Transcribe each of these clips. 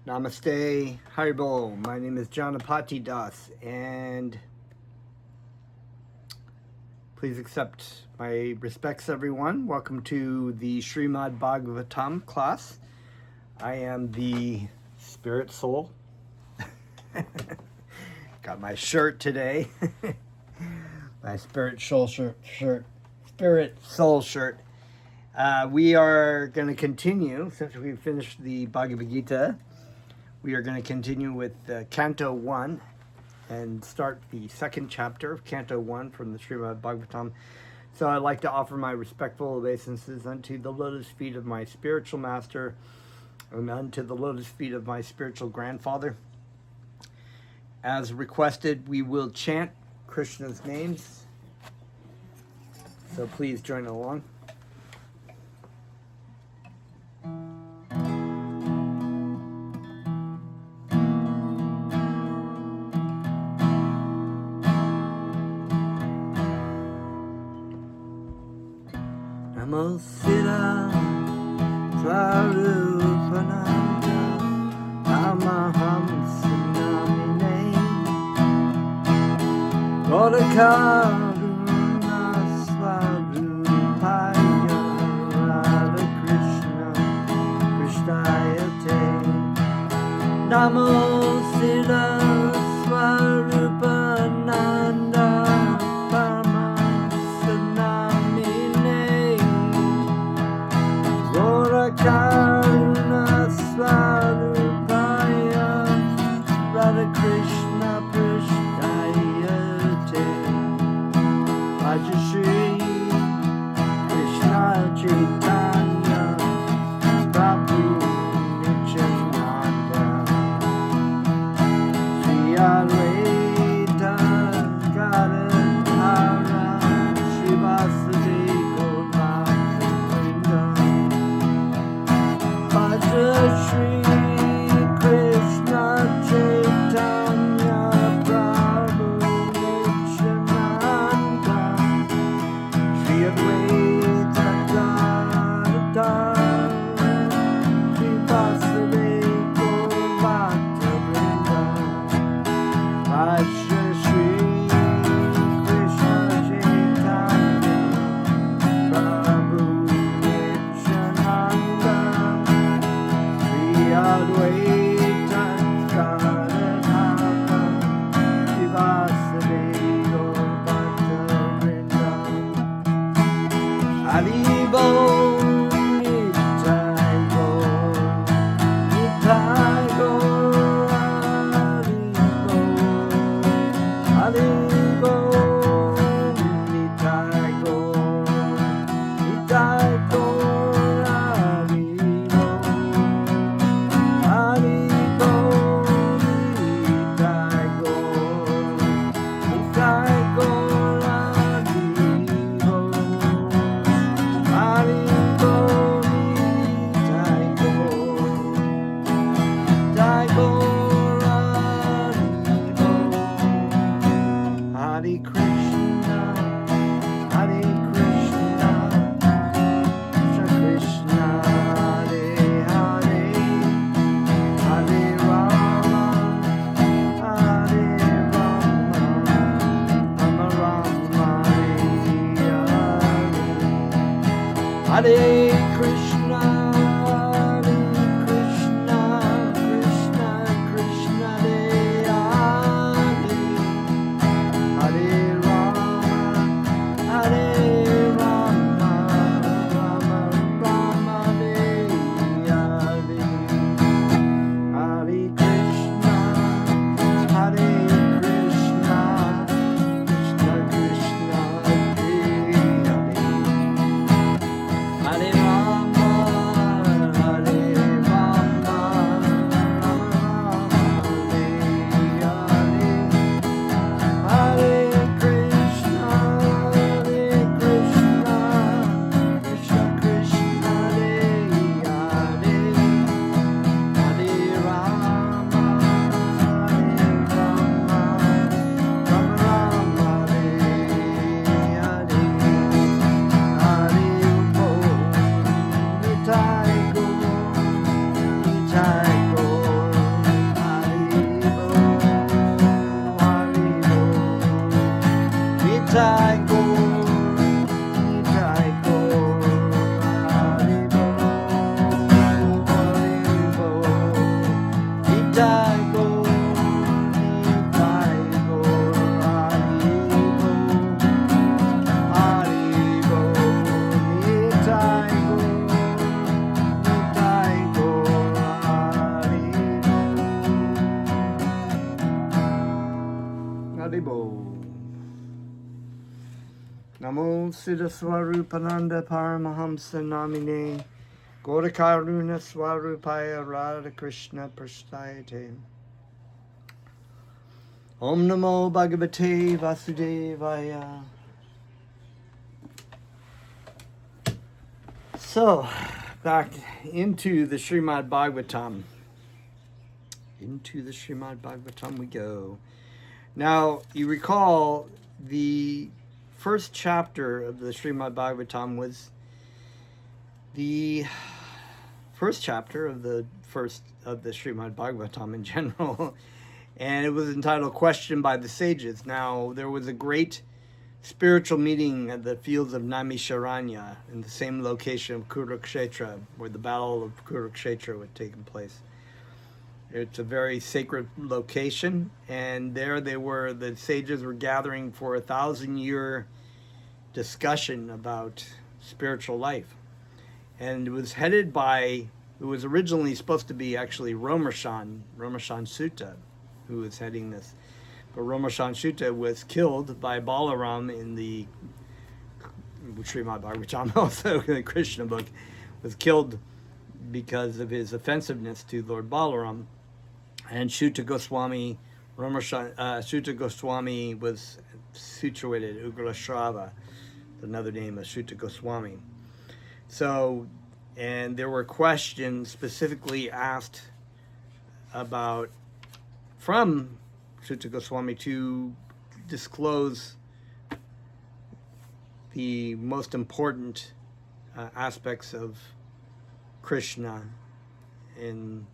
Namaste, Haribo. My name is Janapati Das, and please accept my respects, everyone. Welcome to the Srimad Bhagavatam class. I am the spirit soul. Got my shirt today. My spirit soul shirt. We are going to continue, since we finished the Bhagavad Gita, we are going to continue with Canto 1 and start the second chapter of Canto 1 from the Srimad Bhagavatam. So I'd like to offer my respectful obeisances unto the lotus feet of my spiritual master and unto the lotus feet of my spiritual grandfather. As requested, we will chant Krishna's names. So please join along. Namo Siddha Svarupananda Namaham Sinamine Godakaruna Svarupaya Radha Krishna Krishnayate Namo Siddha Svarupananda Karuna Svarupaya Radha Krishna Prishnayate Rajashri Krishna Chaitanya Prabhu Nityananda Shri Advaita Gadadhara Shivasati Shri Krishna Chaitanya Prabhu Nityananda Shri Advaita Gadadhara Shri Vasudeva Bhakta Vrinda Raja Shri Krishna Chaitanya Prabhu Nityananda Advaita Gadadhara Shivasudeva Bhakta Vrinda Haribo Nitai Gaur Haribo Haribo Nitai Gaur Nitai Gaur Hare Krishna, Hare Krishna, Krishna Krishna, Hare Hare, Hare Rama, Hare Rama, Rama Rama, Hare Hare, Hare Krishna, Hare Krishna, Krishna Krishna, Hare Hare Rama, Rama Rama, Hare Krishna, Hare Krishna, Krishna Krishna, Hare Rama, Hare Rama, Hare Krishna, Krishna Krishna, Hare Rama, Rama Rama, Hare Nitai Gaur, Nitai Gaur. Namo Siddha Swarupananda Paramahamsa Namine Gaurakaruna Swarupaya Radha Krishna Prasthayate. Om Namo Bhagavate Vasudevaya. So, back into the Srimad Bhagavatam. Into the Srimad Bhagavatam we go. Now, you recall the first chapter of the Srimad Bhagavatam was the first chapter of the Srimad Bhagavatam in general, and it was entitled Question by the Sages. Now, there was a great spiritual meeting at the fields of Naimisharanya in the same location of Kurukshetra, where the battle of Kurukshetra had taken place. It's a very sacred location, and there the sages were gathering for a 1,000-year discussion about spiritual life. And it was headed by, it was originally supposed to be actually Romershan Sutta, who was heading this. But Romershan Sutta was killed by Balaram in the Srimad Bhagavatam, also in the Krishna book, was killed because of his offensiveness to Lord Balaram. And Sutta Goswami was situated, Ugrashrava, another name of Sutta Goswami. So, and there were questions specifically asked about, from Sutta Goswami, to disclose the most important aspects of Krishna in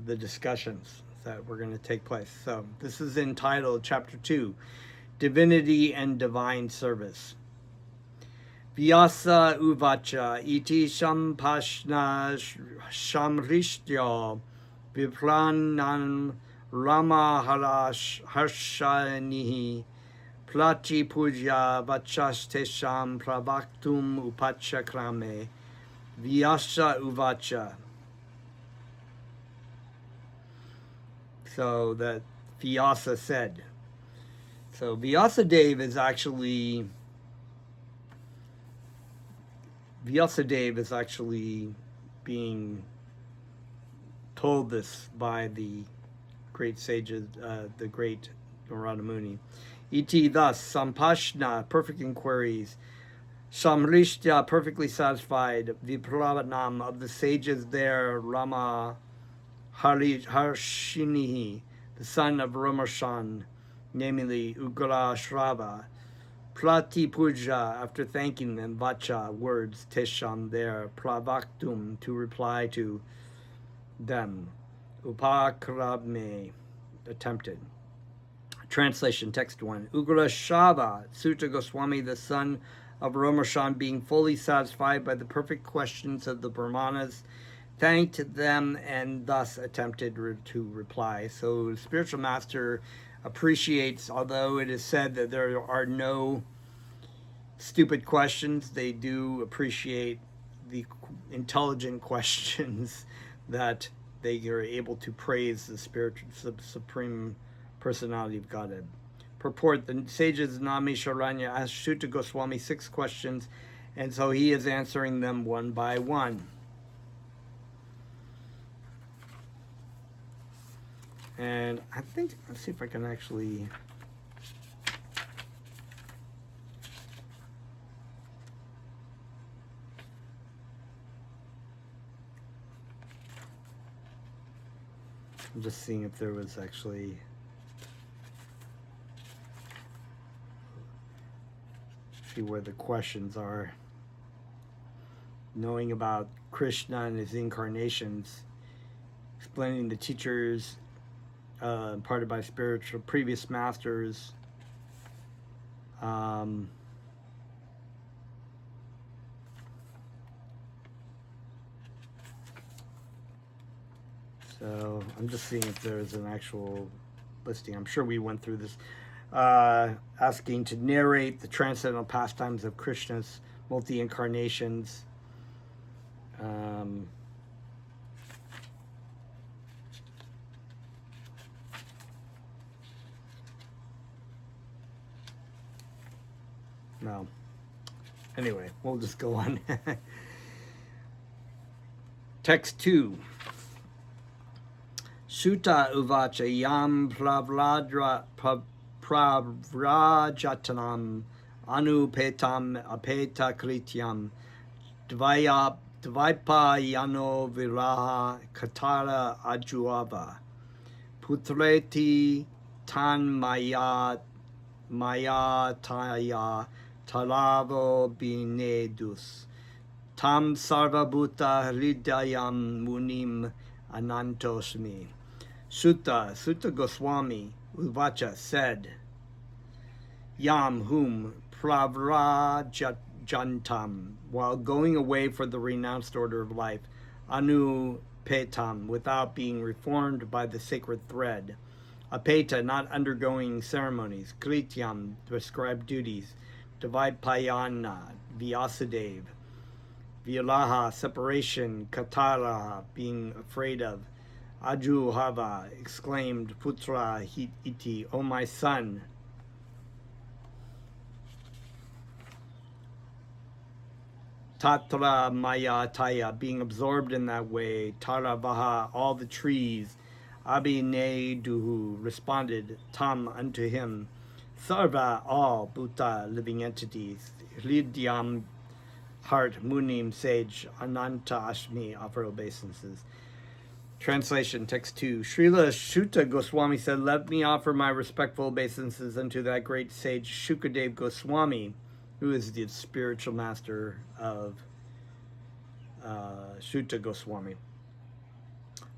the discussions that were going to take place. So this is entitled Chapter 2, Divinity and Divine Service. Vyasa uvacha iti sampashna shamrishtya vipranan rama harshanihi plati puja vachastesham pravaktum upachakrame Vyasa uvacha. So that Vyasa said. So Vyasadeva is actually being told this by the great sages, the great Narada Muni. Iti thus, Sampashna, perfect inquiries, Samrishya, perfectly satisfied, Vipravanam, of the sages there, Rama Harshinihi, the son of Romershan, namely Ugrashrava, Prati Puja, after thanking them, Vacha, words, Tesham, there, Pravaktum, to reply to them, Upakrame, attempted. Translation, text 1. Ugrashrava, Sutta Goswami, the son of Romershan, being fully satisfied by the perfect questions of the Brahmanas, thanked them and thus attempted to reply. So the spiritual master appreciates, although it is said that there are no stupid questions, they do appreciate the intelligent questions that they are able to praise the spiritual supreme personality of Godhead. Purport: the sages Naimisharanya asked Sutta Goswami 6 questions, and so he is answering them one by one. And I think, let's see if I can actually... I'm just seeing if there was actually... see where the questions are. Knowing about Krishna and his incarnations, explaining the teachers imparted by spiritual previous masters, so I'm just seeing if there's an actual listing. I'm sure we went through this. Asking to narrate the transcendental pastimes of Krishna's multi-incarnations. No. Anyway, we'll just go on. Text 2. Sutta uvacha yam pravrajatanam anupetam apeta krityam dvaipayano viraha katara ajuava putreti tan mayataya talavo binedus tam sarvabhuta hridayam munim anantosmi. Sutta Goswami Uvacha said, Yam whom pravrajantam, while going away for the renounced order of life, anu petam, without being reformed by the sacred thread, apeta, not undergoing ceremonies, krityam, prescribed duties, dvaipayana, Vyasadeva, vilaha, separation, katara, being afraid of, Ajuhava, exclaimed Putra iti, O my son. Tatra mayataya, being absorbed in that way. Taravaha, all the trees. Abhineduhu, responded, Tam, unto him. Sarva, all, Bhuta, living entities. Hridyam, heart, Munim, sage. Ananta Ashmi, offer obeisances. Translation, text 2. Srila Sutta Goswami said, Let me offer my respectful obeisances unto that great sage Shukadeva Goswami, who is the spiritual master of Sutta Goswami,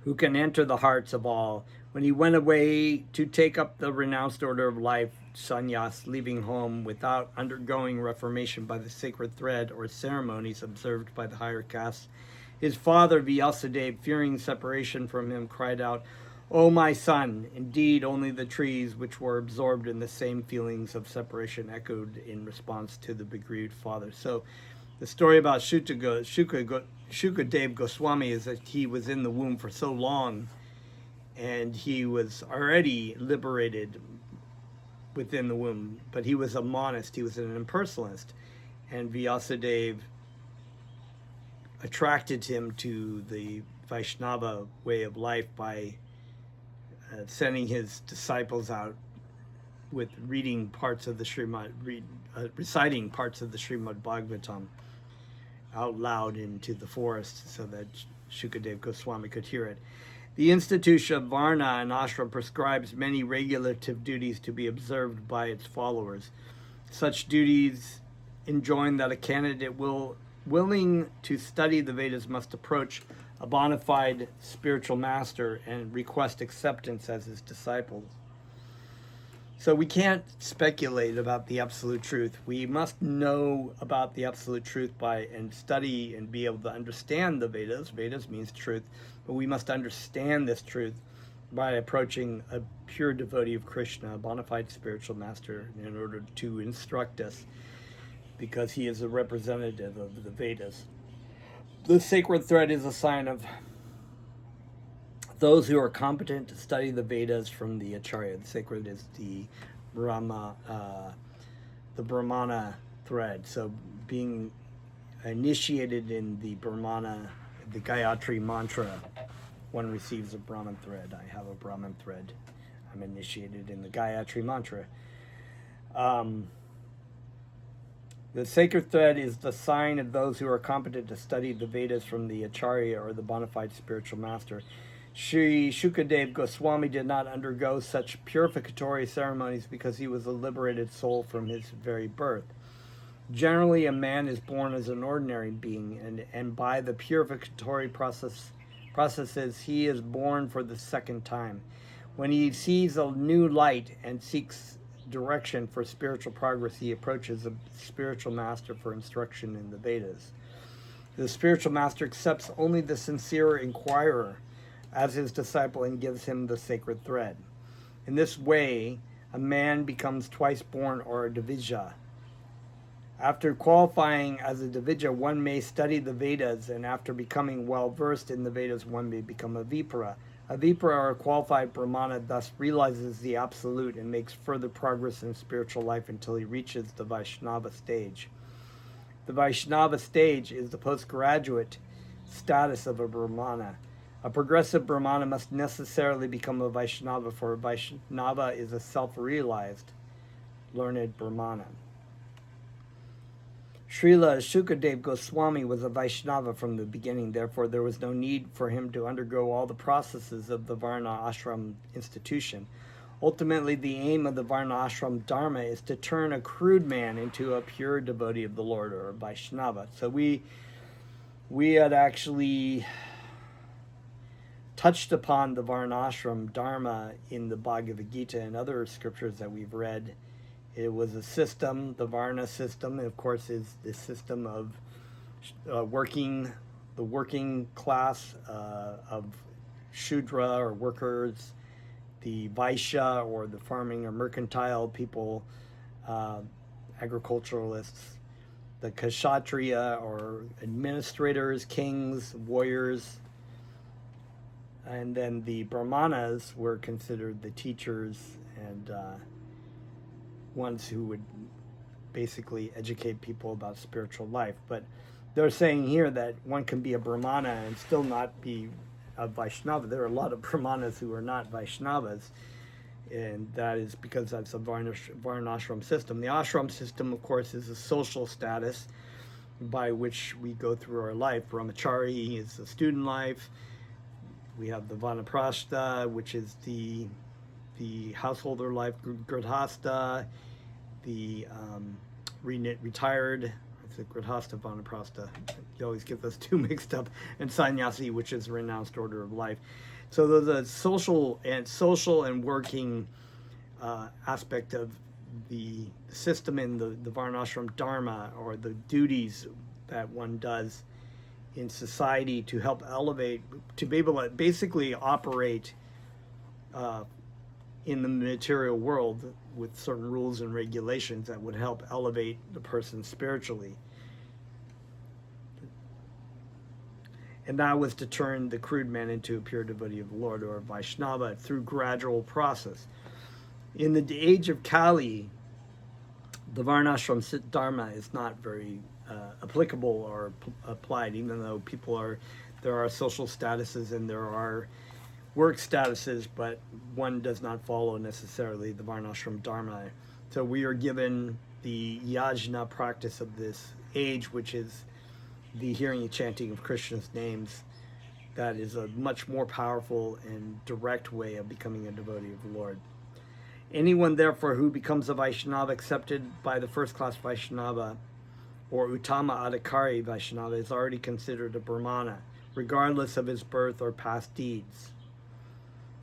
who can enter the hearts of all. When he went away to take up the renounced order of life, sannyas, leaving home without undergoing reformation by the sacred thread or ceremonies observed by the higher castes, his father, Vyasadeva, fearing separation from him, cried out, O my son, indeed only the trees which were absorbed in the same feelings of separation echoed in response to the bereaved father. So the story about Shukadeva Goswami is that he was in the womb for so long, and he was already liberated within the womb, but he was a monist, he was an impersonalist, and Vyasadeva attracted him to the Vaishnava way of life by sending his disciples out with reading parts of the reciting parts of the Srimad Bhagavatam out loud into the forest so that Shukadeva Goswami could hear it. The institution of Varna and Ashram prescribes many regulative duties to be observed by its followers. Such duties enjoin that a candidate willing to study the Vedas must approach a bona fide spiritual master and request acceptance as his disciples. So we can't speculate about the absolute truth. We must know about the absolute truth and study and be able to understand the Vedas. Vedas means truth, but we must understand this truth by approaching a pure devotee of Krishna, a bona fide spiritual master, in order to instruct us, because he is a representative of the Vedas. The sacred thread is a sign of those who are competent to study the Vedas from the Acharya. The sacred is the Brahmana thread. So being initiated in the Brahmana, the Gayatri mantra, one receives a Brahman thread. I have a Brahman thread. I'm initiated in the Gayatri mantra. The sacred thread is the sign of those who are competent to study the Vedas from the Acharya or the bona fide spiritual master. Sri Shukadeva Goswami did not undergo such purificatory ceremonies because he was a liberated soul from his very birth. Generally, a man is born as an ordinary being, and by the purificatory processes, he is born for the second time. When he sees a new light and seeks direction for spiritual progress, he approaches a spiritual master for instruction in the Vedas. The spiritual master accepts only the sincere inquirer as his disciple and gives him the sacred thread. In this way, a man becomes twice born, or a divija. After qualifying as a Dvija, one may study the Vedas, and after becoming well versed in the Vedas, one may become a Vipra. A Vipra, or a qualified Brahmana, thus realizes the Absolute and makes further progress in spiritual life until he reaches the Vaishnava stage. The Vaishnava stage is the postgraduate status of a Brahmana. A progressive Brahmana must necessarily become a Vaishnava, for a Vaishnava is a self-realized, learned Brahmana. Srila Shukadev Goswami was a Vaishnava from the beginning, therefore there was no need for him to undergo all the processes of the Varna Ashram institution. Ultimately, the aim of the Varna Ashram Dharma is to turn a crude man into a pure devotee of the Lord, or a Vaishnava. So we had actually touched upon the Varnashram Dharma in the Bhagavad Gita and other scriptures that we've read. It was a system, the Varna system, of course, is the system of the working class of Shudra, or workers, the Vaishya, or the farming or mercantile people, agriculturalists, the Kshatriya, or administrators, kings, warriors, and then the Brahmanas were considered the teachers and ones who would basically educate people about spiritual life. But they're saying here that one can be a Brahmana and still not be a Vaishnava. There are a lot of Brahmanas who are not Vaishnavas, and that is because that's a Varnashram system. The ashram system, of course, is a social status by which we go through our life. Brahmachari is the student life. We have the Vanaprastha, which is the householder life, Gridhastha, the retired, it's a Gridhastha, Vanaprastha, you always get those two mixed up, and Sannyasi, which is a renounced order of life. So there's a social and working aspect of the system in the Varnashram Dharma, or the duties that one does in society to help elevate, to be able to basically operate in the material world with certain rules and regulations that would help elevate the person spiritually. And that was to turn the crude man into a pure devotee of the Lord, or a Vaishnava, through gradual process. In the age of Kali, the Varnashram Dharma is not very applicable or applied, even though there are social statuses and there are work statuses, but one does not follow necessarily the Varnashram Dharma. So we are given the yajna practice of this age, which is the hearing and chanting of Krishna's names. That is a much more powerful and direct way of becoming a devotee of the Lord. Anyone, therefore, who becomes a Vaishnava accepted by the first-class Vaishnava, or Uttama Adhikari Vaishnava, is already considered a Brahmana, regardless of his birth or past deeds.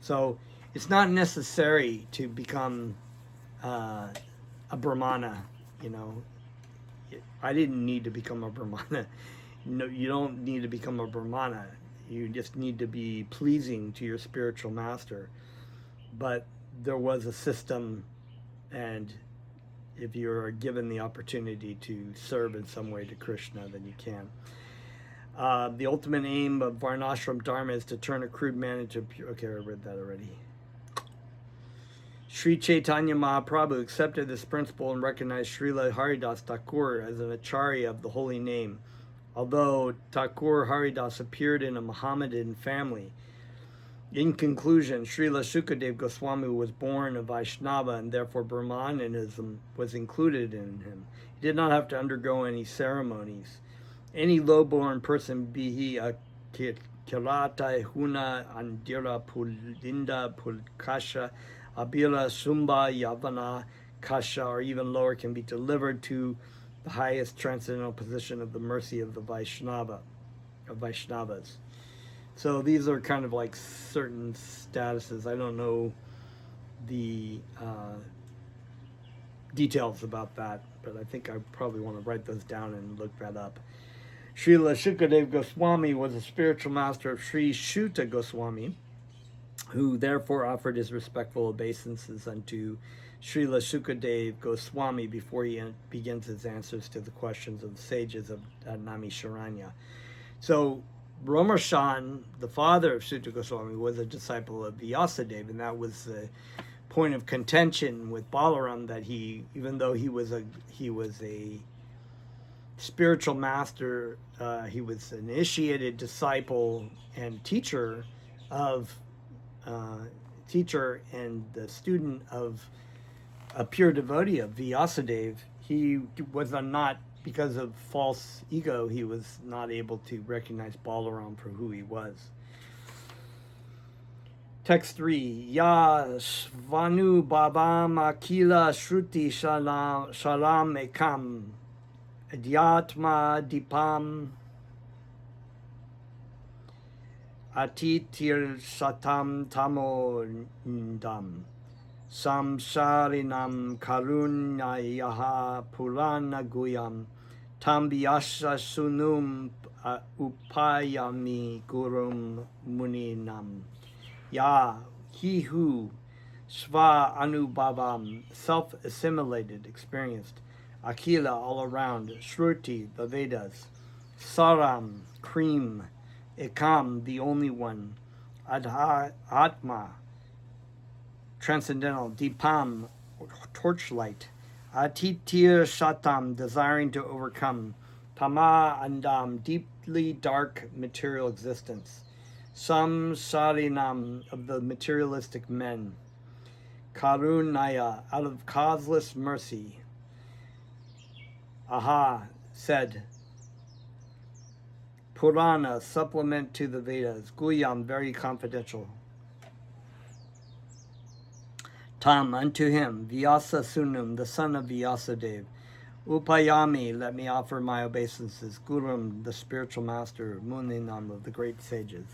So it's not necessary to become a Brahmana. I didn't need to become a Brahmana. No, you don't need to become a Brahmana. You just need to be pleasing to your spiritual master. But there was a system, and if you're given the opportunity to serve in some way to Krishna, then you can. The ultimate aim of Varnashram Dharma is to turn a crude man into a pure... Okay, I read that already. Sri Chaitanya Mahaprabhu accepted this principle and recognized Srila Haridas Thakur as an acharya of the holy name. Although Thakur Haridas appeared in a Mohammedan family, in conclusion, Srila Shukadev Goswami was born a Vaishnava, and therefore Brahmanism was included in him. He did not have to undergo any ceremonies. Any low-born person, be he a Kirata, Huna, Andira, Pulinda, Pulkasha, Abila, Sumba, Yavana, Kasha, or even lower, can be delivered to the highest transcendental position of the mercy of the Vaishnavas. So these are kind of like certain statuses. I don't know the details about that, but I think I probably want to write those down and look that up. Srila Shukadev Goswami was a spiritual master of Sri Shuta Goswami, who therefore offered his respectful obeisances unto Srila Sukadev Goswami before he begins his answers to the questions of the sages of Naimisharanya. So Brahmarshan, the father of Sutta Goswami, was a disciple of Vyasadeva, and that was the point of contention with Balaram, that he, even though he was a spiritual master, he was an initiated disciple and teacher and the student of a pure devotee of Vyasadeva. He was not, because of false ego, he was not able to recognize Balaram for who he was. Text 3. Ya Svanu Bhavam Akila Shruti Shalam Ekam Adhyatma Dipam Atitir Satam Tamodam Samsarinam Karunyayaha Purana Guyam Tambyasha Sunum Upayami Gurum Muninam. Ya, he who, Sva Anubhavam, self-assimilated, experienced, Akila, all around, Shruti, the Vedas, Saram, cream, Ekam, the only one, Atma, transcendental, Dipam, torchlight, Atitir Shatam, desiring to overcome, Tama Andam, deeply dark material existence, Samsarinam, of the materialistic men, Karunaya, out of causeless mercy, Aha, said, Purana, supplement to the Vedas, Guyam, very confidential, Tam, unto him, Vyasa Sunum, the son of Vyasadeva, Upayami, let me offer my obeisances, Gurum, the spiritual master, Muninam, of the great sages.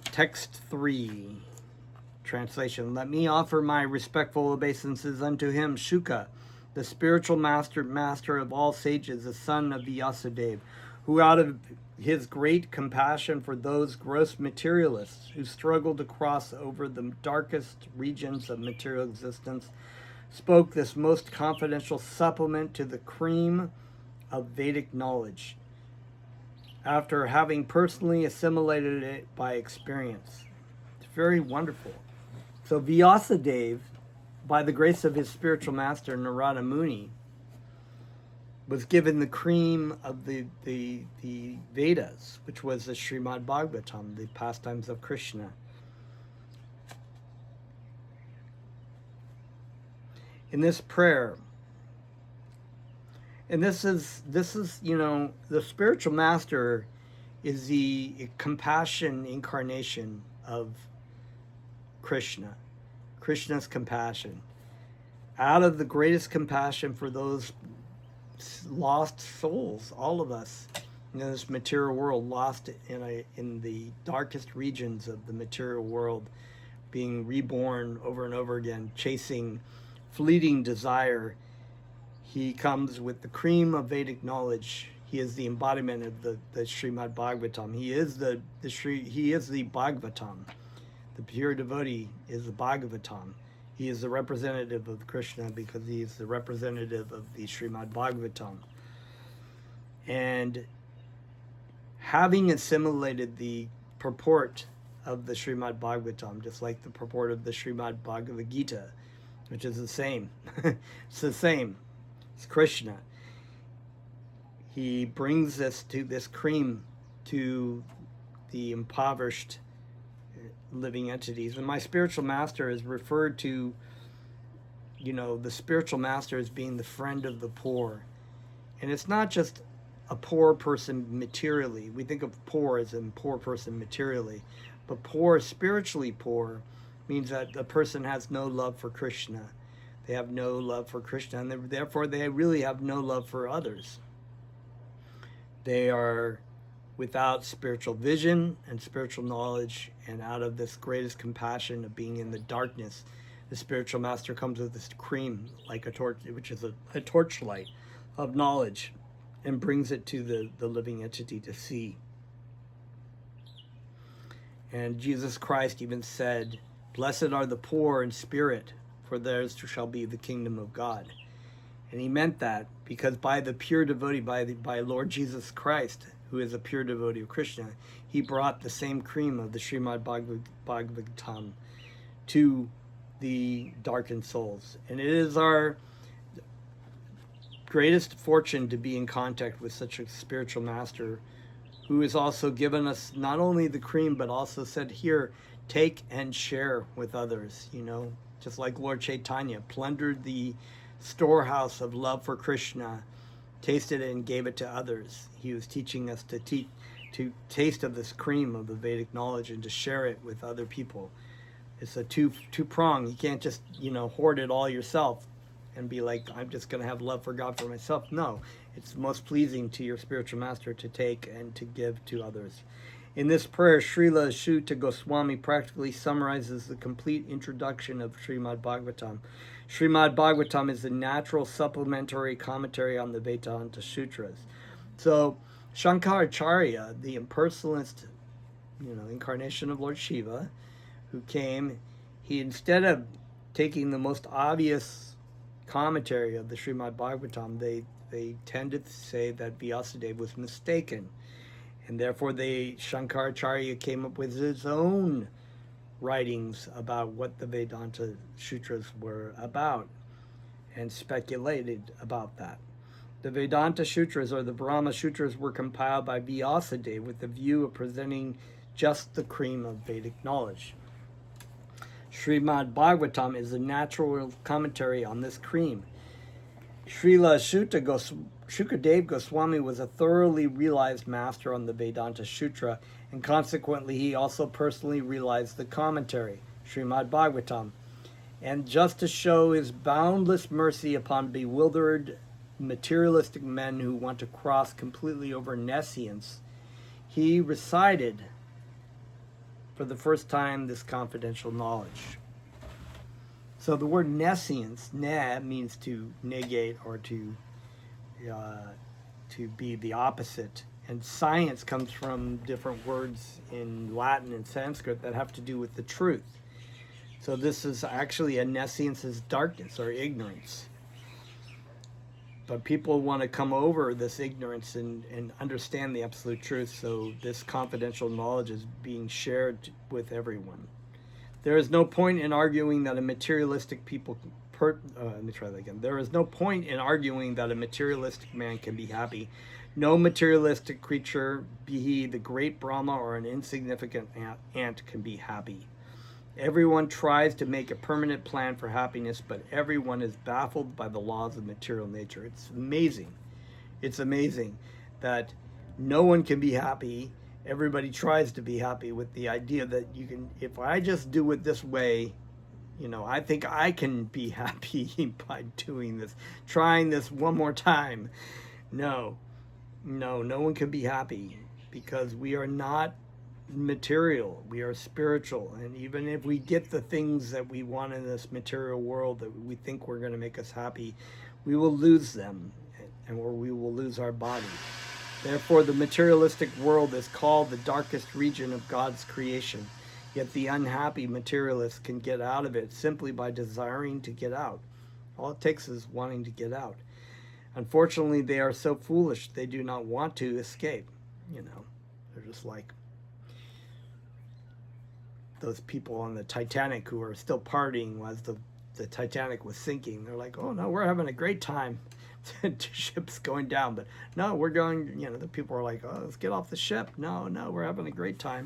Text 3, translation. Let me offer my respectful obeisances unto him, Shuka, the spiritual master of all sages, the son of Vyasadeva, who out of his great compassion for those gross materialists who struggle to cross over the darkest regions of material existence, spoke this most confidential supplement to the cream of Vedic knowledge, after having personally assimilated it by experience. It's very wonderful. So Vyasadeva, by the grace of his spiritual master Narada Muni, was given the cream of the Vedas, which was the Srimad Bhagavatam, the pastimes of Krishna. In this prayer, and this is, the spiritual master is the compassion incarnation of Krishna, Krishna's compassion. Out of the greatest compassion for those lost souls, all of us in this material world, lost in the darkest regions of the material world, being reborn over and over again, chasing fleeting desire, he comes with the cream of Vedic knowledge. He is the embodiment of the Srimad Bhagavatam. He is the Bhagavatam. The pure devotee is the Bhagavatam. He is the representative of Krishna because he is the representative of the Srimad Bhagavatam. And having assimilated the purport of the Srimad Bhagavatam, just like the purport of the Srimad Bhagavad Gita, which is the same. It's the same. It's Krishna. He brings this cream to the impoverished living entities. And my spiritual master is referred to, the spiritual master as being the friend of the poor. And it's not just a poor person materially. We think of poor as in poor person materially. But poor, spiritually poor, means that the person has no love for Krishna. They have no love for Krishna, and therefore they really have no love for others. They are without spiritual vision and spiritual knowledge, and out of this greatest compassion of being in the darkness, the spiritual master comes with this cream, like a torch, which is a torchlight of knowledge, and brings it to the living entity to see. And Jesus Christ even said Blessed are the poor in spirit, for theirs shall be the kingdom of God. And he meant that because by the pure devotee, by Lord Jesus Christ, who is a pure devotee of Krishna, he brought the same cream of the Srimad Bhagavatam to the darkened souls. And it is our greatest fortune to be in contact with such a spiritual master who has also given us not only the cream, but also said, here, take and share with others, just like Lord Chaitanya plundered the storehouse of love for Krishna, tasted it and gave it to others. He was teaching us to taste of this cream of the Vedic knowledge and to share it with other people. It's a two-prong. You can't just, hoard it all yourself and be like, I'm just going to have love for God for myself. No, it's most pleasing to your spiritual master to take and to give to others. In this prayer, Srila Achyuta Goswami practically summarizes the complete introduction of Srimad Bhagavatam. Srimad Bhagavatam is the natural supplementary commentary on the Vedanta Sutras. So Shankaracharya, the impersonalist, incarnation of Lord Shiva, who came, he, instead of taking the most obvious commentary of the Srimad Bhagavatam, they tended to say that Vyasadeva was mistaken. And therefore Shankaracharya came up with his own writings about what the Vedanta Sutras were about and speculated about that. The Vedanta Sutras, or the Brahma Sutras, were compiled by Vyasadeva with the view of presenting just the cream of Vedic knowledge. Srimad Bhagavatam is a natural commentary on this cream. Srila Shukadeva Goswami was a thoroughly realized master on the Vedanta Sutra, and consequently he also personally realized the commentary, Srimad Bhagavatam. And just to show his boundless mercy upon bewildered materialistic men who want to cross completely over nescience, he recited for the first time this confidential knowledge. So the word nescience, ne, means to negate or to be the opposite. And science comes from different words in Latin and Sanskrit that have to do with the truth. So this is actually a nescience is darkness or ignorance. But people want to come over this ignorance and understand the absolute truth. So this confidential knowledge is being shared with everyone. There is no point in arguing that a materialistic There is no point in arguing that a materialistic man can be happy. No materialistic creature, be he the great Brahma or an insignificant ant, can be happy. Everyone tries to make a permanent plan for happiness, but everyone is baffled by the laws of material nature. It's amazing. It's amazing that no one can be happy. Everybody tries to be happy with the idea that you can, if I just do it this way, I think I can be happy by doing this, trying this one more time. No one can be happy because we are not material, we are spiritual. And even if we get the things that we want in this material world that we think we're going to make us happy, we will lose them, or we will lose our body. Therefore, the materialistic world is called the darkest region of God's creation. Yet the unhappy materialist can get out of it simply by desiring to get out. All it takes is wanting to get out. Unfortunately, they are so foolish, they do not want to escape. They're just like those people on the Titanic who are still partying as the Titanic was sinking. They're like, oh no, we're having a great time. The ship's going down, but no, we're going, the people are like, oh, let's get off the ship. No, we're having a great time.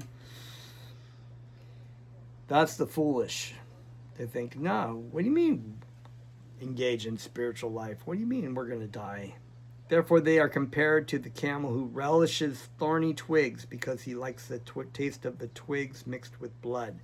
That's the foolish. They think, no, what do you mean engage in spiritual life? What do you mean we're going to die? Therefore, they are compared to the camel who relishes thorny twigs because he likes the taste of the twigs mixed with blood.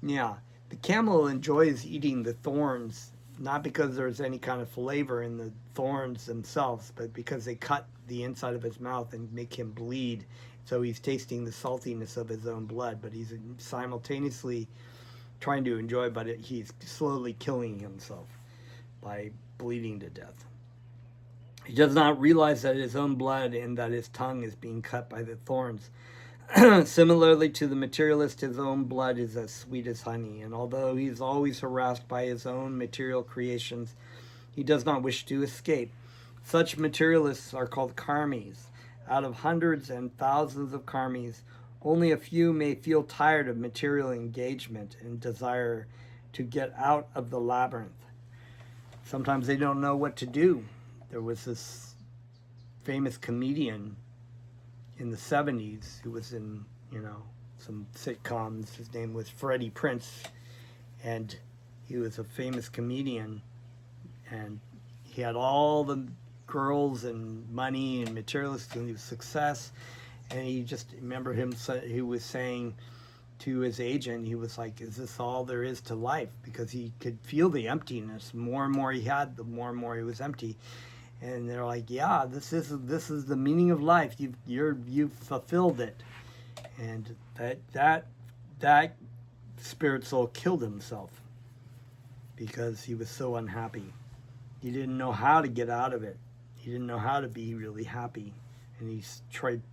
Yeah, the camel enjoys eating the thorns, not because there's any kind of flavor in the thorns themselves, but because they cut the inside of his mouth and make him bleed. So he's tasting the saltiness of his own blood, but he's simultaneously trying to enjoy, but he's slowly killing himself by bleeding to death. He does not realize that his own blood and that his tongue is being cut by the thorns. Similarly to the materialist, his own blood is as sweet as honey, and although he is always harassed by his own material creations, he does not wish to escape. Such materialists are called karmis. Out of hundreds and thousands of karmis, only a few may feel tired of material engagement and desire to get out of the labyrinth. Sometimes they don't know what to do. There was this famous comedian in the 70s who was in, some sitcoms. His name was Freddie Prinze, and he was a famous comedian, and he had all the girls and money and materialistic success, and he just remember him, he was saying to his agent, he was like, is this all there is to life? Because he could feel the emptiness. The more and more he had, the more and more he was empty. And they're like, yeah, this is the meaning of life. You've fulfilled it. And that spirit soul killed himself because he was so unhappy. He didn't know how to get out of it. He didn't know how to be really happy. And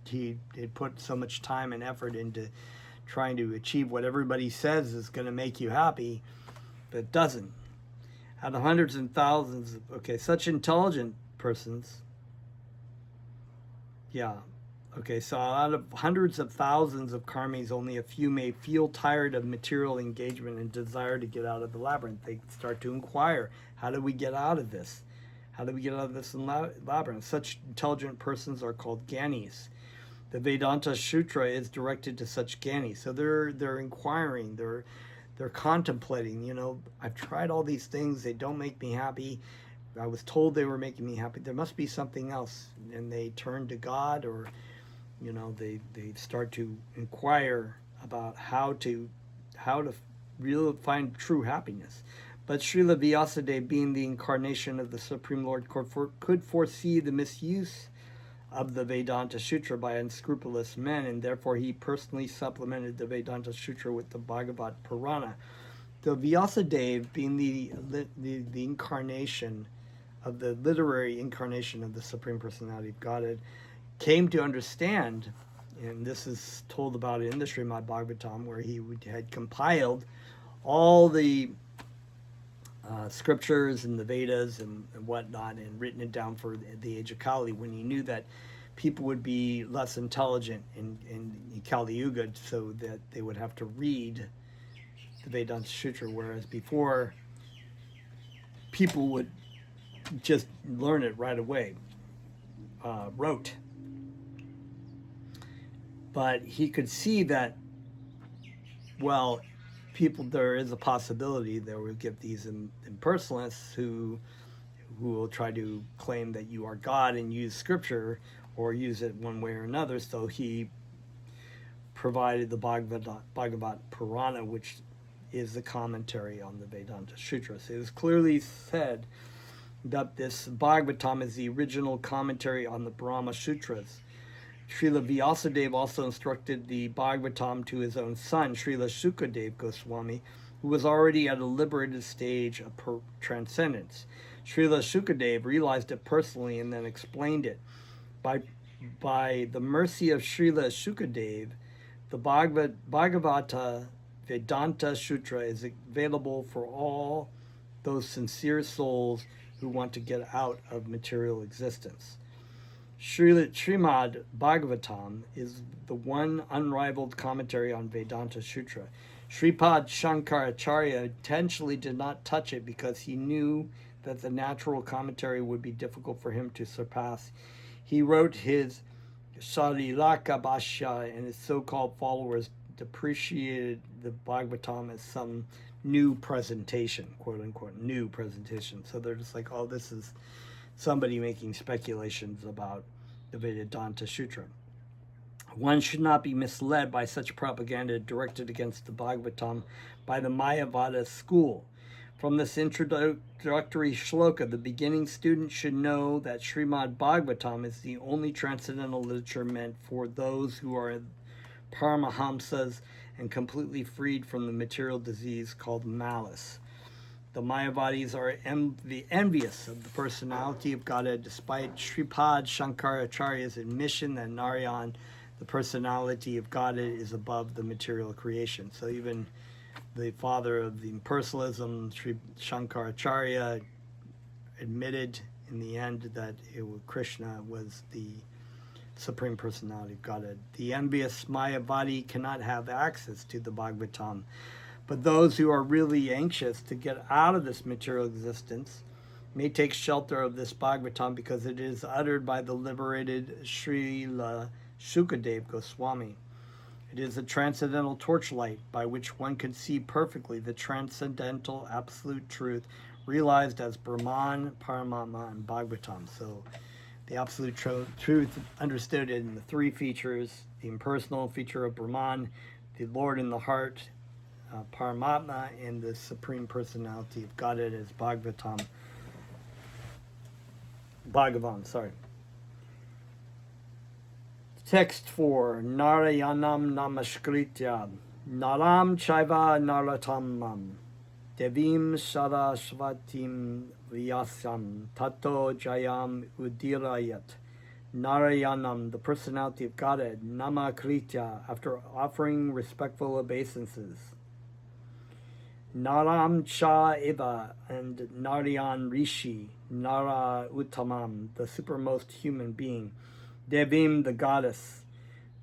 he put so much time and effort into trying to achieve what everybody says is going to make you happy, but it doesn't. Out of hundreds and thousands, such intelligent persons, so out of hundreds of thousands of karmis, only a few may feel tired of material engagement and desire to get out of the labyrinth. They start to inquire, how do we get out of this? How do we get out of this labyrinth? Such intelligent persons are called gyanis. The Vedanta Sutra is directed to such gyanis. So they're inquiring, they're contemplating, I've tried all these things, they don't make me happy. I was told they were making me happy. There must be something else. And they turn to God, or, they start to inquire about how to really find true happiness. But Srila Vyasadeva, being the incarnation of the Supreme Lord, could foresee the misuse of the Vedanta Sutra by unscrupulous men, and therefore he personally supplemented the Vedanta Sutra with the Bhagavad Purana. The Vyasadeva, being the incarnation of the literary incarnation of the Supreme Personality of Godhead, came to understand, and this is told about in the Srimad Bhagavatam, where he had compiled all the scriptures and the Vedas and whatnot, and written it down for the age of Kali, when he knew that people would be less intelligent in Kali Yuga, so that they would have to read the Vedanta Sutra, whereas before people would just learn it right away, rote. But he could see that, well, there is a possibility there will get these impersonalists who will try to claim that you are God and use scripture or use it one way or another. So he provided the Bhagavad Purana, which is the commentary on the Vedanta Sutras. It was clearly said that this Bhagavatam is the original commentary on the Brahma Sutras. Srila Vyasadeva also instructed the Bhagavatam to his own son, Srila Sukadeva Goswami, who was already at a liberated stage of transcendence. Srila Sukadeva realized it personally and then explained it. By the mercy of Srila Sukadeva, the Bhagavata Vedanta Sutra is available for all those sincere souls who want to get out of material existence. Srimad Bhagavatam is the one unrivaled commentary on Vedanta Sutra. Sripad Shankaracharya intentionally did not touch it because he knew that the natural commentary would be difficult for him to surpass. He wrote his Sarilaka Bhashya, and his so-called followers depreciated the Bhagavatam as some new presentation, quote unquote, new presentation. So they're just like, oh, this is somebody making speculations about the Vedanta Sutra. One should not be misled by such propaganda directed against the Bhagavatam by the Mayavada school. From this introductory shloka, the beginning student should know that Srimad Bhagavatam is the only transcendental literature meant for those who are Paramahamsas and completely freed from the material disease called malice. The Mayavadis are envious of the personality of Godhead, despite Sripad Shankaracharya's admission that Narayan, the personality of God is above the material creation. So even the father of the impersonalism, Sri Shankaracharya, admitted in the end that Krishna was the Supreme Personality of Godhead. The envious Mayavadi cannot have access to the Bhagavatam, but those who are really anxious to get out of this material existence may take shelter of this Bhagavatam because it is uttered by the liberated Srila Shukadev Goswami. It is a transcendental torchlight by which one can see perfectly the transcendental absolute truth realized as Brahman, Paramatma, and Bhagavatam. So the absolute truth understood in the three features: the impersonal feature of Brahman, the Lord in the heart, Paramatma, and the Supreme Personality of Godhead as Bhagavatam. Text 4. Narayanam namaskritya Naram chaiva narotamam Devim sarasvatim vyasam Tato jayam udirayat. Narayanam, the personality of Godhead, namakritya, after offering respectful obeisances. Naram cha eva, and Narayan Rishi, Nara Uttamam, the supermost human being. Devim, the goddess.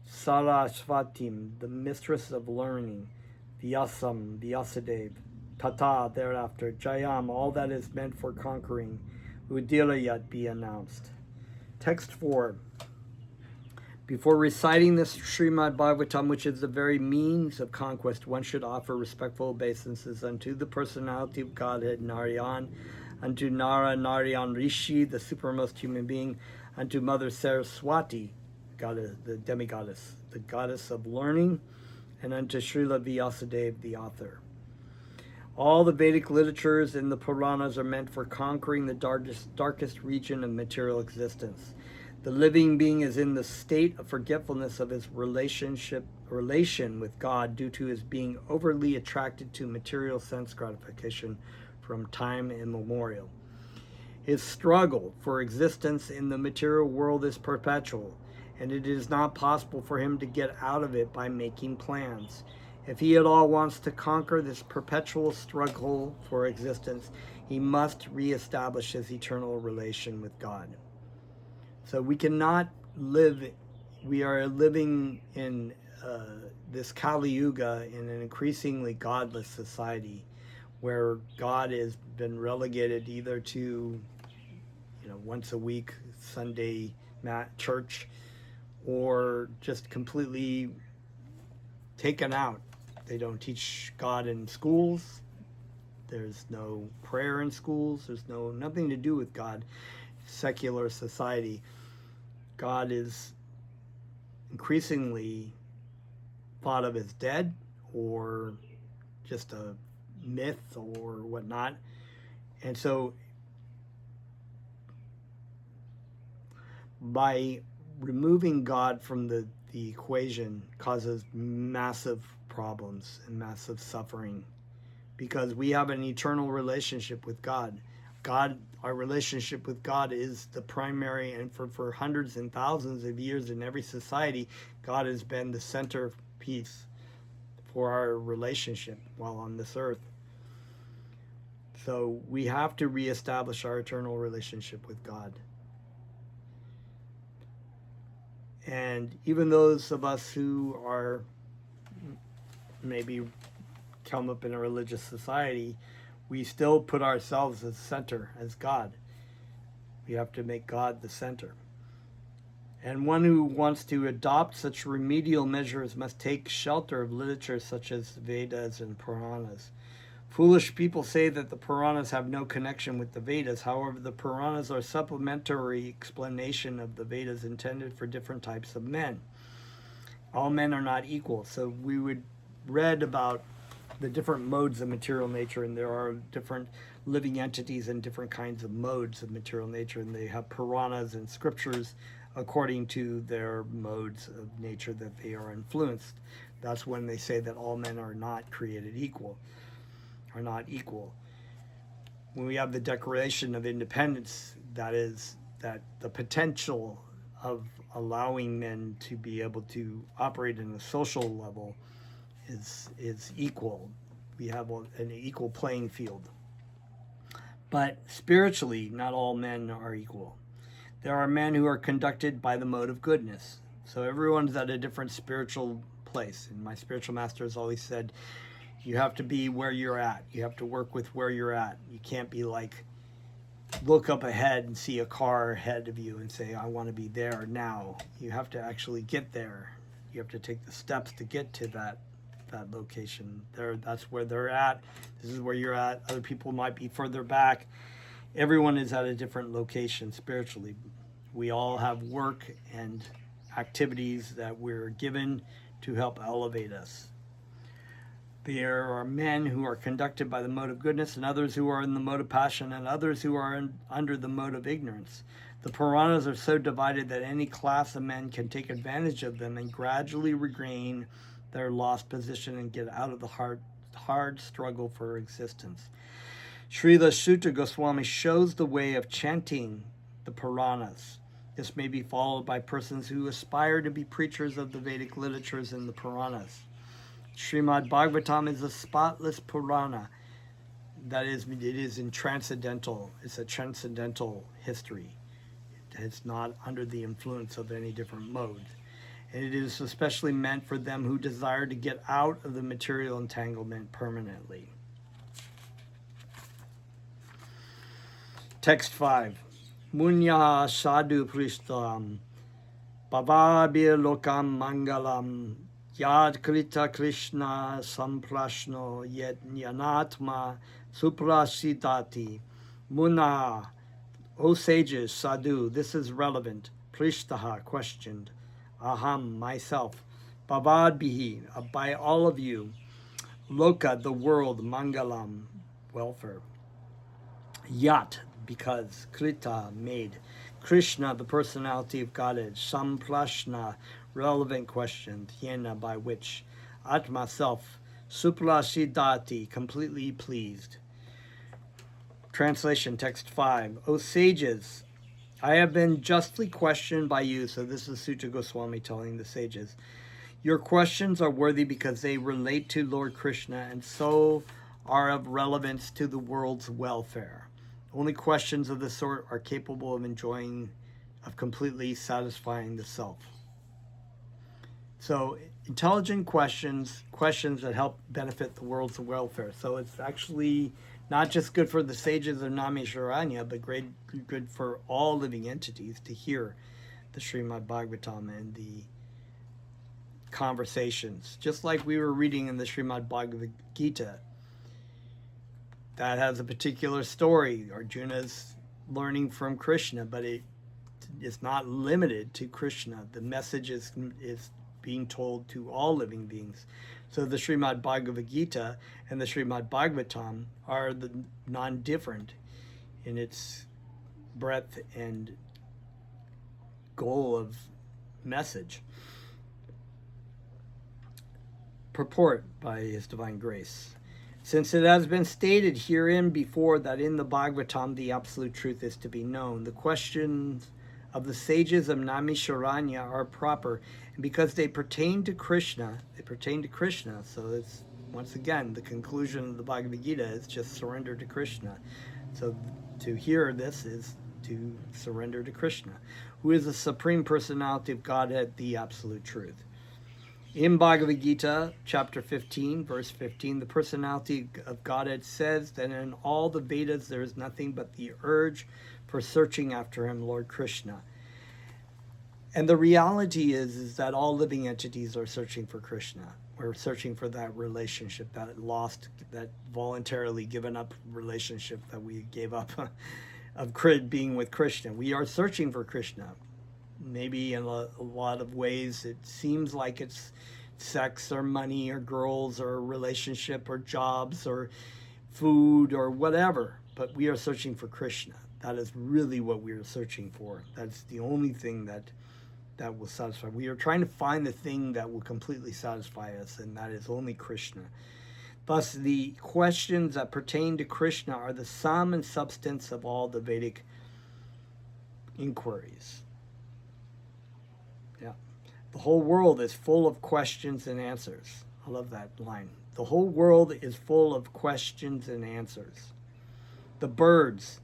Sarasvatim, the mistress of learning. Vyasam, Vyasadev. Tata, thereafter. Jayam, all that is meant for conquering. Udirayat, be announced. Text 4. Before reciting this Srimad Bhagavatam, which is the very means of conquest, one should offer respectful obeisances unto the personality of Godhead, Narayan, unto Narayan Rishi, the supermost human being, unto Mother Saraswati, goddess, the demigoddess, the goddess of learning, and unto Srila Vyasadeva, the author. All the Vedic literatures and the Puranas are meant for conquering the darkest region of material existence. The living being is in the state of forgetfulness of his relation with God due to his being overly attracted to material sense gratification from time immemorial. His struggle for existence in the material world is perpetual, and it is not possible for him to get out of it by making plans. If he at all wants to conquer this perpetual struggle for existence, he must reestablish his eternal relation with God. So we cannot live, we are living in this Kali Yuga in an increasingly godless society where God has been relegated either to, once a week Sunday church, or just completely taken out. They don't teach God in schools. There's no prayer in schools. There's nothing to do with God. Secular society. God is increasingly thought of as dead or just a myth or whatnot. And so by removing God from the equation causes massive problems and massive suffering, because we have an eternal relationship with God. Our relationship with God is the primary, and for hundreds and thousands of years in every society, God has been the centerpiece for our relationship while on this earth. So we have to reestablish our eternal relationship with God. And even those of us who are maybe come up in a religious society, we still put ourselves as center, as God. We have to make God the center. And one who wants to adopt such remedial measures must take shelter of literature such as Vedas and Puranas. Foolish people say that the Puranas have no connection with the Vedas. However, the Puranas are supplementary explanation of the Vedas intended for different types of men. All men are not equal. So we would read about the different modes of material nature, and there are different living entities and different kinds of modes of material nature, and they have Puranas and scriptures according to their modes of nature that they are influenced. That's when they say that all men are not created equal, are not equal. When we have the Declaration of Independence, that is that the potential of allowing men to be able to operate in a social level is equal. We have an equal playing field. But spiritually, not all men are equal. There are men who are conducted by the mode of goodness. So everyone's at a different spiritual place. And my spiritual master has always said, you have to be where you're at. You have to work with where you're at. You can't be like, look up ahead and see a car ahead of you and say, I want to be there now. You have to actually get there. You have to take the steps to get to that location. That's where they're at. This is where you're at. Other people might be further back. Everyone is at a different location spiritually. We all have work and activities that we're given to help elevate us. There are men who are conducted by the mode of goodness, and others who are in the mode of passion, and others who are under the mode of ignorance. The Puranas are so divided that any class of men can take advantage of them and gradually regain their lost position and get out of the hard struggle for existence. Srila Sutta Goswami shows the way of chanting the Puranas. This may be followed by persons who aspire to be preachers of the Vedic literatures and the Puranas. Srimad Bhagavatam is a spotless Purana. That is, it is in transcendental. It's a transcendental history. It's not under the influence of any different modes. And it is especially meant for them who desire to get out of the material entanglement permanently. Text 5. Munya sadhu prishtam bhavabhir lokam mangalam yad krita krishna samprashno yet yanatma suprasidati. Muna, O sages, sadhu, this is relevant. Prishtaha, questioned. Aham, myself. Bhavadbihi, by all of you. Loka, the world. Mangalam, welfare. Yat, because. Krita, made. Krishna, the personality of Godhead. Samprashna, relevant question. Yena, by which. Atma, self. Suprasidati, completely pleased. Translation, text 5. O sages, I have been justly questioned by you. So this is Sutta Goswami telling the sages. Your questions are worthy because they relate to Lord Krishna and so are of relevance to the world's welfare. Only questions of this sort are capable of completely satisfying the self. So intelligent questions that help benefit the world's welfare. So it's actually not just good for the sages of Naimisharanya, but good for all living entities to hear the Srimad Bhagavatam and the conversations. Just like we were reading in the Srimad Bhagavad Gita, that has a particular story. Arjuna's learning from Krishna, but it's not limited to Krishna. The message is being told to all living beings. So the Srimad Bhagavad Gita and the Srimad Bhagavatam are non-different in its breadth and goal of message. Purport by His Divine Grace. Since it has been stated herein before that in the Bhagavatam the absolute truth is to be known, the questions of the sages of Naimisharanya are proper, and because they pertain to Krishna. So it's, once again, the conclusion of the Bhagavad Gita is just surrender to Krishna. So to hear this is to surrender to Krishna, who is the Supreme Personality of Godhead, the Absolute Truth. In Bhagavad Gita, chapter 15, verse 15, the personality of Godhead says that in all the Vedas there is nothing but the urge for searching after him, Lord Krishna. And the reality is that all living entities are searching for Krishna. We're searching for that relationship, that voluntarily given up relationship that we gave up of being with Krishna. We are searching for Krishna. Maybe in a lot of ways it seems like it's sex or money or girls or relationship or jobs or food or whatever, but we are searching for Krishna. That is really what we are searching for. That's the only thing that will satisfy. We are trying to find the thing that will completely satisfy us, and that is only Krishna. Thus, the questions that pertain to Krishna are the sum and substance of all the Vedic inquiries. The whole world is full of questions and answers. I love that line. The whole world is full of questions and answers. The birds,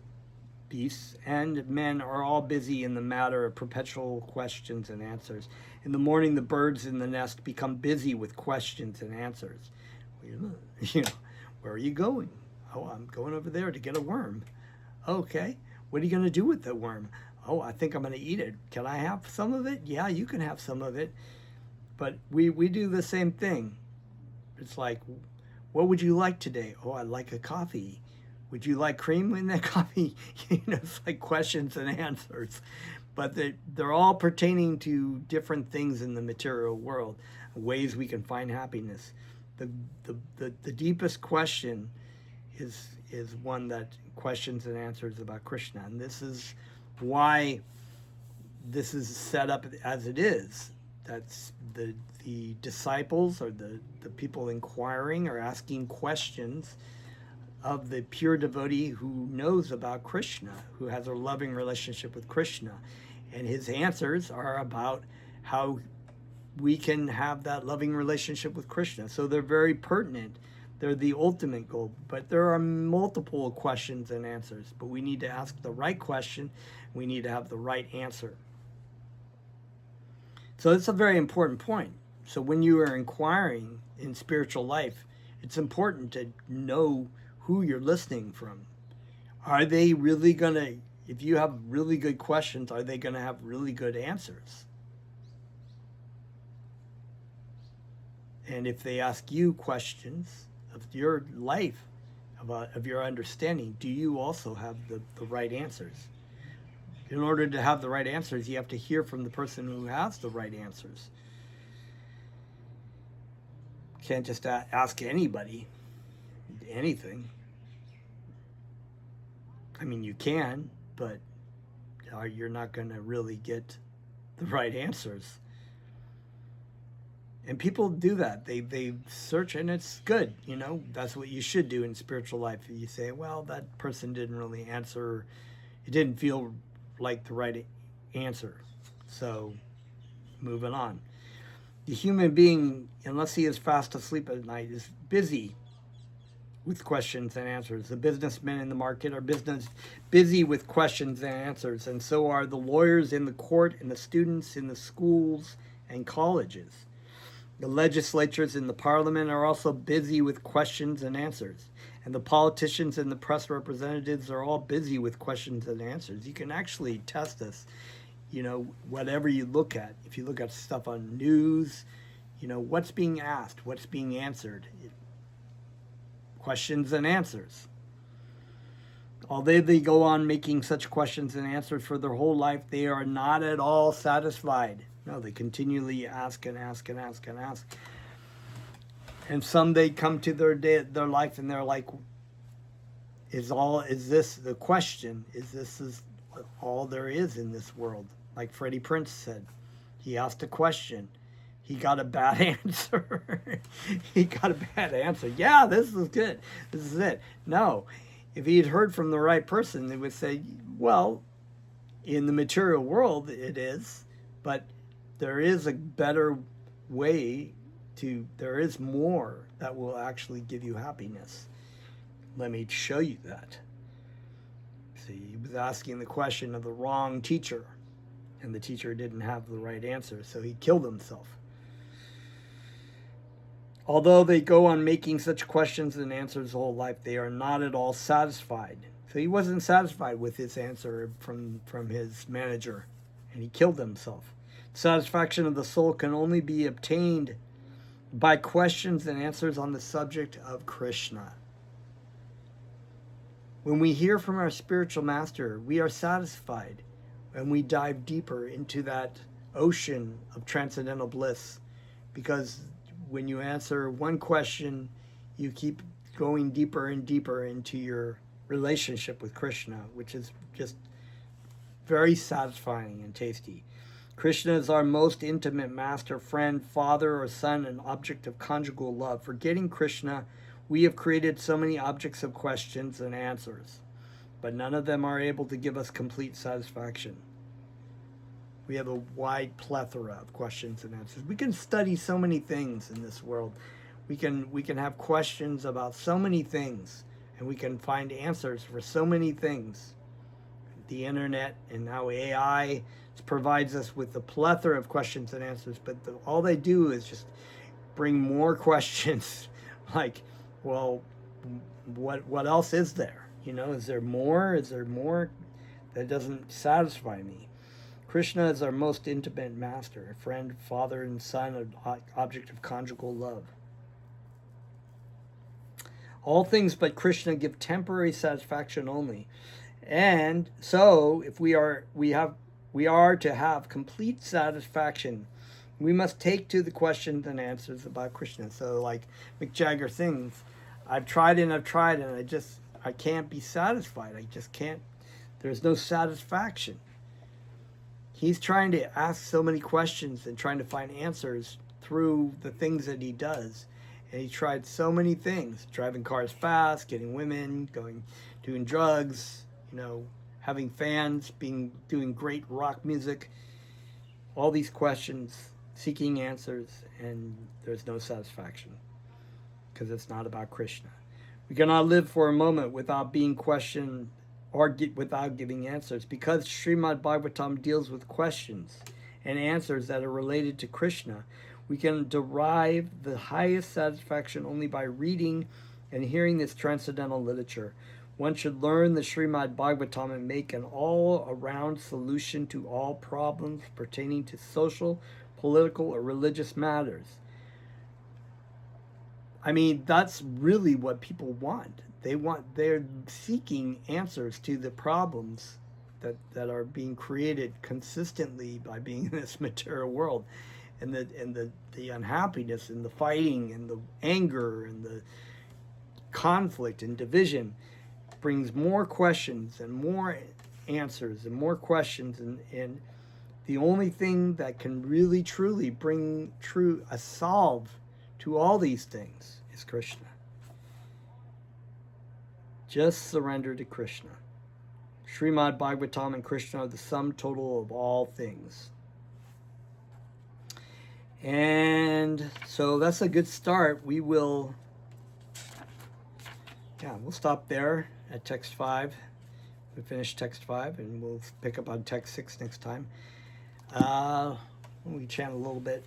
beasts, and men are all busy in the matter of perpetual questions and answers. In the morning, the birds in the nest become busy with questions and answers. Where are you going? Oh, I'm going over there to get a worm. Okay, what are you going to do with the worm? Oh, I think I'm going to eat it. Can I have some of it? Yeah, you can have some of it. But we do the same thing. It's like, what would you like today? Oh, I'd like a coffee. Would you like cream in that coffee? It's like questions and answers. But they're all pertaining to different things in the material world, ways we can find happiness. The deepest question is one that questions and answers about Krishna. And this is why this is set up as it is. That's the disciples or the people inquiring or asking questions of the pure devotee who knows about Krishna, who has a loving relationship with Krishna. And his answers are about how we can have that loving relationship with Krishna. So they're very pertinent. They're the ultimate goal. But there are multiple questions and answers. But we need to ask the right question. We need to have the right answer. So it's a very important point. So when you are inquiring in spiritual life, it's important to know who you're listening from. Are they really going to, if you have really good questions, are they going to have really good answers? And if they ask you questions of your life, of your understanding, do you also have the right answers? In order to have the right answers, you have to hear from the person who has the right answers. You can't just ask anybody anything. I mean, you can, but you're not going to really get the right answers. And people do that. They search, and it's good. That's what you should do in spiritual life. You say, well, that person didn't really answer. It didn't feel like the right answer. So, moving on. The human being, unless he is fast asleep at night, is busy with questions and answers. The businessmen in the market are busy with questions and answers, and so are the lawyers in the court and the students in the schools and colleges. The legislatures in the parliament are also busy with questions and answers. And the politicians and the press representatives are all busy with questions and answers. You can actually test this, whatever you look at. If you look at stuff on news, what's being asked, what's being answered. Questions and answers. Although they go on making such questions and answers for their whole life, they are not at all satisfied. No, they continually ask and ask and ask and ask. And some they come to their life and they're like, is this the question? Is this all there is in this world? Like Freddie Prinze said, he asked a question. He got a bad answer. He got a bad answer. Yeah, this is good. This is it. No, if he had heard from the right person, they would say, well, in the material world, it is, but there is a better way there is more that will actually give you happiness. Let me show you that. See, he was asking the question of the wrong teacher, and the teacher didn't have the right answer, so he killed himself. Although they go on making such questions and answers the whole life, they are not at all satisfied. So he wasn't satisfied with his answer from his manager, and he killed himself. Satisfaction of the soul can only be obtained by questions and answers on the subject of Krishna. When we hear from our spiritual master, we are satisfied, and we dive deeper into that ocean of transcendental bliss, because when you answer one question, you keep going deeper and deeper into your relationship with Krishna, which is just very satisfying and tasty. Krishna is our most intimate master, friend, father, or son, an object of conjugal love. Forgetting Krishna, we have created so many objects of questions and answers, but none of them are able to give us complete satisfaction. We have a wide plethora of questions and answers. We can study so many things in this world. We can have questions about so many things, and we can find answers for so many things. The internet and now AI provides us with a plethora of questions and answers, but all they do is just bring more questions. Like, well, what else is there? Is there more? Is there more? That doesn't satisfy me. Krishna is our most intimate master, a friend, father, and son, an object of conjugal love. All things but Krishna give temporary satisfaction only. And so, if we are to have complete satisfaction, we must take to the questions and answers about Krishna. So, like Mick Jagger sings, I've tried and I can't be satisfied. I just can't. There's no satisfaction. He's trying to ask so many questions and trying to find answers through the things that he does. And he tried so many things: driving cars fast, getting women, doing drugs, having fans, doing great rock music. All these questions, seeking answers, and there's no satisfaction because it's not about Krishna. We cannot live for a moment without being questioned or without giving answers, because Srimad Bhagavatam deals with questions and answers that are related to Krishna. We can derive the highest satisfaction only by reading and hearing this transcendental literature. One should learn the Srimad Bhagavatam and make an all-around solution to all problems pertaining to social, political, or religious matters. I mean, that's really what people want. They're seeking answers to the problems that are being created consistently by being in this material world, and the unhappiness and the fighting and the anger and the conflict and division brings more questions and more answers and more questions, and the only thing that can really truly bring a solve to all these things is Krishna. Just surrender to Krishna. Srimad Bhagavatam and Krishna are the sum total of all things. And so that's a good start. We'll stop there at text 5. We finished text 5, and we'll pick up on text 6 next time. We chant a little bit.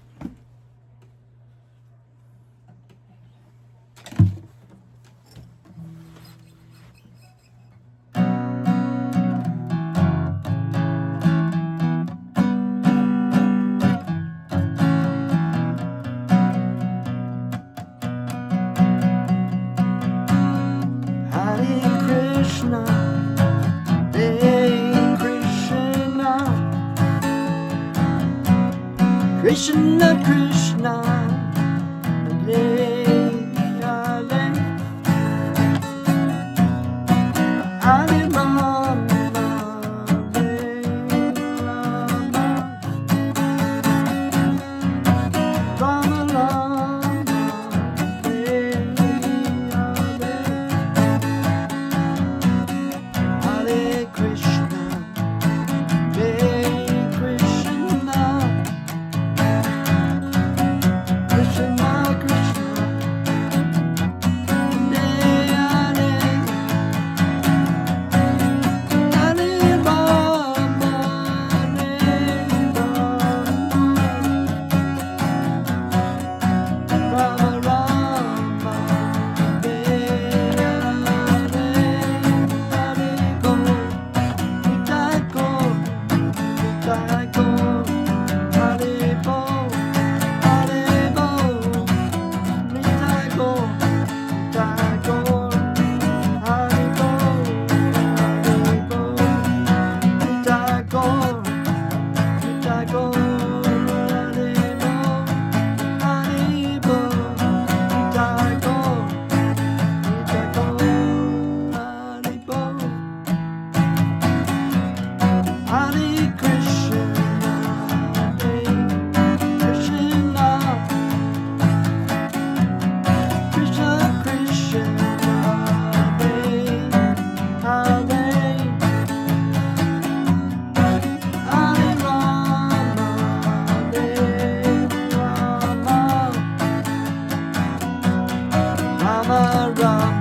Krishna Rama Rama.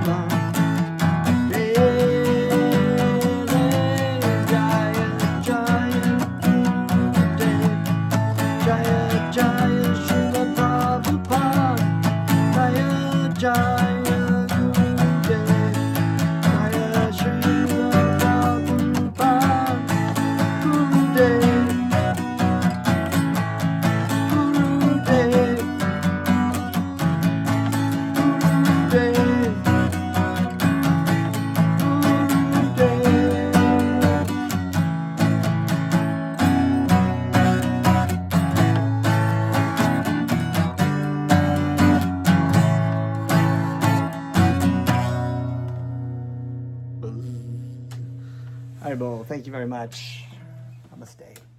Thank you very much. Namaste.